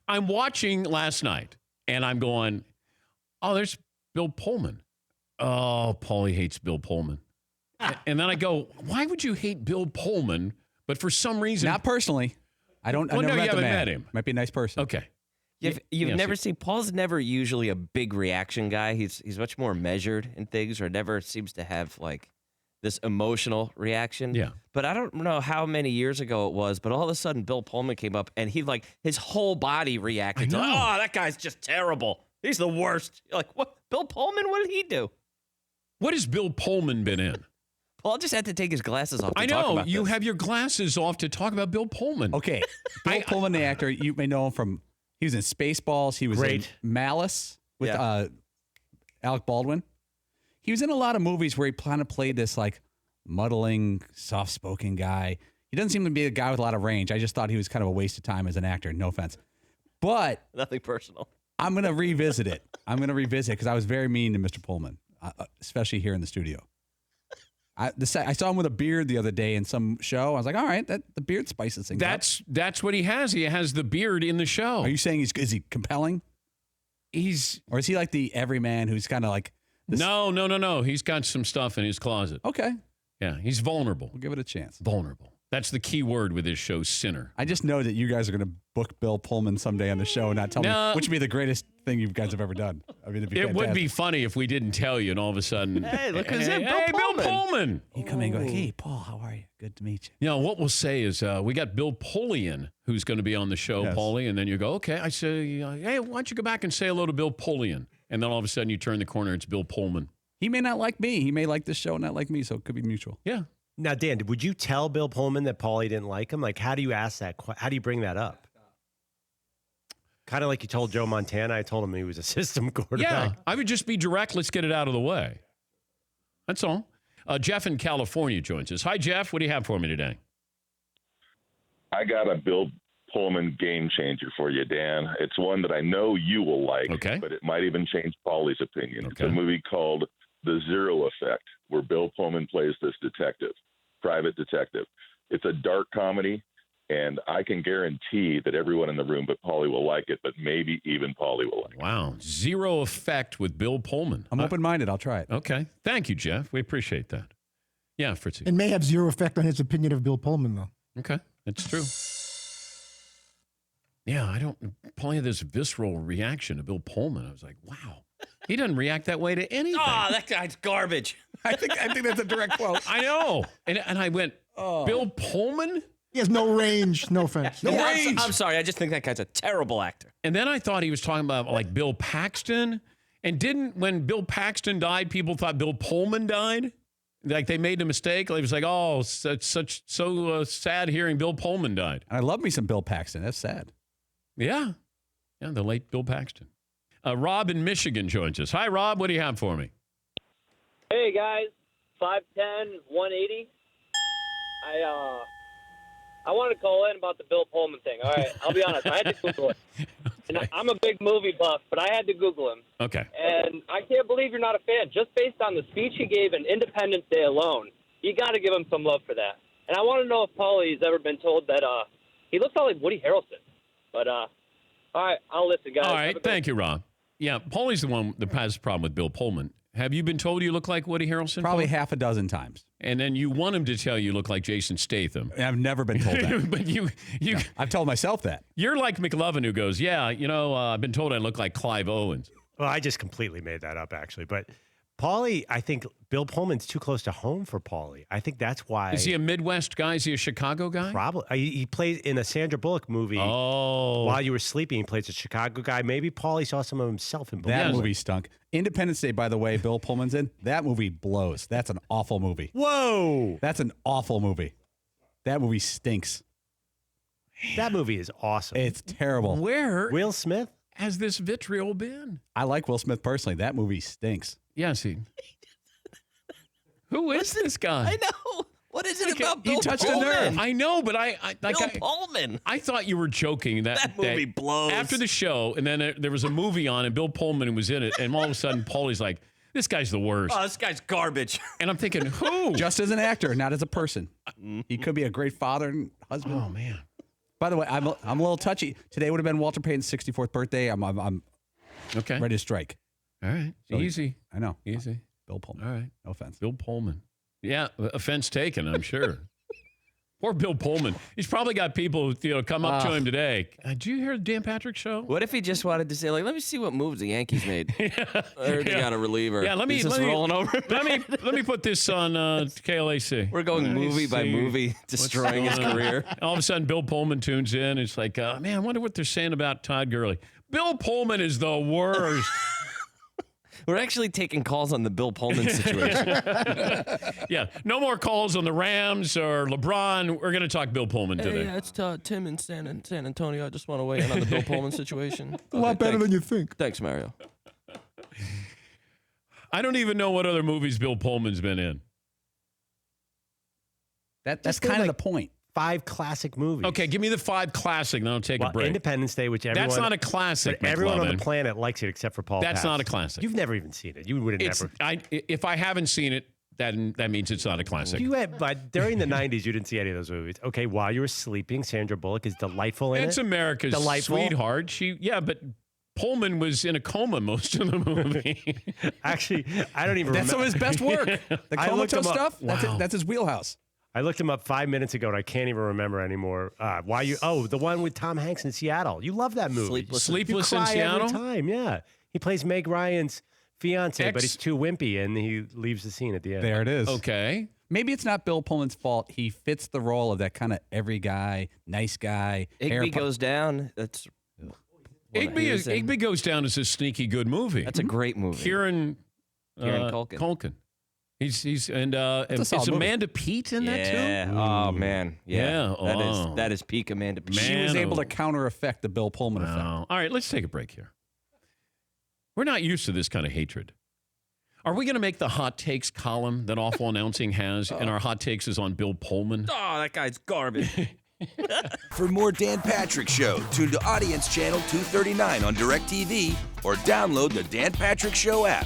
I'm watching last night, and I'm going, oh, there's Bill Pullman. Oh, Paulie hates Bill Pullman. And then I go, why would you hate Bill Pullman? But for some reason. Not personally. I never met him. Might be a nice person. Okay. You've never seen, Paul's never usually a big reaction guy. He's much more measured in things, or never seems to have like this emotional reaction. Yeah. But I don't know how many years ago it was, but all of a sudden Bill Pullman came up and he like his whole body reacted. I know. Oh, that guy's just terrible. He's the worst. You're like, what? Bill Pullman? What did he do? What has Bill Pullman been in? Paul just had to take his glasses off to I talk know. about You this. have your glasses off to talk about Bill Pullman. Okay. Bill Pullman, the actor, you may know him from, he was in Spaceballs. He was in Malice with Alec Baldwin. He was in a lot of movies where he kind of played this like muddling, soft-spoken guy. He doesn't seem to be a guy with a lot of range. I just thought he was kind of a waste of time as an actor. No offense. But nothing personal. I'm going to revisit it. Because I was very mean to Mr. Pullman, especially here in the studio. I saw him with a beard the other day in some show. I was like, all right, the beard spices things up. That's what he has. He has the beard in the show. Are you saying is he compelling? Or is he like the everyman who's kind of like this? No. He's got some stuff in his closet. Okay. Yeah, he's vulnerable. We'll give it a chance. Vulnerable. That's the key word with his show, Sinner. I just know that you guys are going to book Bill Pullman someday on the show and not tell me which would be the greatest thing you guys have ever done. I mean, it would be funny if we didn't tell you and all of a sudden, hey, look who's in Bill Pullman. You come in and go, hey, Paul, how are you? Good to meet you. You know, what we'll say is we got Bill Pullman who's going to be on the show, yes. Paulie, and then you go, okay. I say, hey, why don't you go back and say hello to Bill Pullman? And then all of a sudden you turn the corner, it's Bill Pullman. He may not like me. He may like this show and not like me, so it could be mutual. Yeah. Now, Dan, would you tell Bill Pullman that Paulie didn't like him? Like, how do you ask that? How do you bring that up? Kind of like you told Joe Montana. I told him he was a system quarterback. Yeah, I would just be direct. Let's get it out of the way. That's all. Jeff in California joins us. Hi, Jeff. What do you have for me today? I got a Bill Pullman game changer for you, Dan. It's one that I know you will like, but it might even change Paulie's opinion. Okay. It's a movie called The Zero Effect, where Bill Pullman plays this private detective. It's a dark comedy, and I can guarantee that everyone in the room but Paulie will like it, but maybe even Paulie will like it. Wow. Zero Effect with Bill Pullman. I'm open-minded. I'll try it. Okay. Thank you, Jeff. We appreciate that. Yeah, Fritzy. It may have zero effect on his opinion of Bill Pullman, though. Okay. That's true. Yeah, Paulie had this visceral reaction to Bill Pullman. I was like, wow. He doesn't react that way to anything. Oh, that guy's garbage. I think that's a direct quote. I know. And I went, Bill Pullman? He has no range, no offense. No range. I'm sorry. I just think that guy's a terrible actor. And then I thought he was talking about like Bill Paxton. And when Bill Paxton died, people thought Bill Pullman died? Like they made a mistake. It was like, oh, it's so sad hearing Bill Pullman died. I love me some Bill Paxton. That's sad. Yeah. Yeah, the late Bill Paxton. Rob in Michigan joins us. Hi, Rob. What do you have for me? Hey, guys. 5'10", 180. I want to call in about the Bill Pullman thing. All right, I'll be honest. I had to Google it. And I'm a big movie buff, but I had to Google him. Okay. And I can't believe you're not a fan. Just based on the speech he gave in Independence Day alone, you got to give him some love for that. And I want to know if Paulie's ever been told that he looks all like Woody Harrelson. But, all right, I'll listen, guys. All right, thank you, Rob. Yeah, Paulie's the one that has a problem with Bill Pullman. Have you been told you look like Woody Harrelson? Probably half a dozen times. And then you want him to tell you look like Jason Statham. I've never been told that. But no, I've told myself that. You're like McLovin who goes, yeah, I've been told I look like Clive Owens. Well, I just completely made that up, actually. But Paulie, I think Bill Pullman's too close to home for Paulie. I think that's why. Is he a Midwest guy? Is he a Chicago guy? Probably. He played in a Sandra Bullock movie. Oh. While you were sleeping, he plays a Chicago guy. Maybe Paulie saw some of himself in Bill That Pullman. movie stunk. Independence Day, by the way, Bill Pullman's in. That movie blows. That's an awful movie. Whoa. That's an awful movie. That movie stinks. That movie is awesome. It's terrible. Where Will Smith has this vitriol been? I like Will Smith personally. That movie stinks. Yes, Who is this guy? I know. What is it about Bill He touched Pullman? a nerve. I know, but Bill Pullman. I thought you were joking that movie blows. After the show, and then there was a movie on, and Bill Pullman was in it, and all of a sudden, Paulie's like, this guy's the worst. Oh, this guy's garbage. And I'm thinking, who? Just as an actor, not as a person. He could be a great father and husband. Oh, man. By the way, I'm a little touchy. Today would have been Walter Payton's 64th birthday. I'm okay. Ready to strike. All right. So, Easy. I know. Easy. Bill Pullman. All right. No offense. Bill Pullman. Yeah, offense taken, I'm sure. Poor Bill Pullman. He's probably got people come up to him today. Did you hear the Dan Patrick Show? What if he just wanted to say, like, let me see what moves the Yankees made? I heard they got a reliever. Yeah, let me rolling over. let me put this on KLAC. We're going movie by movie, destroying his career. All of a sudden, Bill Pullman tunes in. It's like, man, I wonder what they're saying about Todd Gurley. Bill Pullman is the worst. We're actually taking calls on the Bill Pullman situation. Yeah, no more calls on the Rams or LeBron. We're going to talk Bill Pullman today. Yeah, it's Tim in San Antonio. I just want to weigh in on the Bill Pullman situation. A lot better than you think. Thanks, Mario. I don't even know what other movies Bill Pullman's been in. That's kind of the point. 5 classic movies. Okay, give me the 5 classic, then I'll take a break. Independence Day, which everyone... That's not a classic, but everyone McLovin. on the planet likes it except for Paul That's Pabst. not a classic. You've never even seen it. You would have never... If I haven't seen it, that means it's not a classic. But during the 90s, you didn't see any of those movies. Okay, While You Were Sleeping, Sandra Bullock is delightful in it. It's America's sweetheart. But Pullman was in a coma most of the movie. Actually, I don't even remember. That's some of his best work. The comatose stuff, Wow. that's his wheelhouse. I looked him up 5 minutes ago, and I can't even remember anymore. The one with Tom Hanks in Seattle. You love that movie. Sleepless you in cry Seattle? every time, yeah. He plays Meg Ryan's fiance, but he's too wimpy, and he leaves the scene at the end. There it is. Okay. Maybe it's not Bill Pullman's fault. He fits the role of that kind of every guy, nice guy. Igby Goes Down. That's Igby Goes Down is a sneaky good movie. That's a great movie. Kieran Culkin. He's is solid Amanda Peet in that too? Yeah. Oh man. Yeah. Yeah. That is peak Amanda Peet. She was able to counter effect the Bill Pullman effect. All right, let's take a break here. We're not used to this kind of hatred. Are we going to make the hot takes column that Awful Announcing has, and our hot takes is on Bill Pullman? Oh, that guy's garbage. For more Dan Patrick Show, tune to Audience Channel 239 on DirecTV or download the Dan Patrick Show app.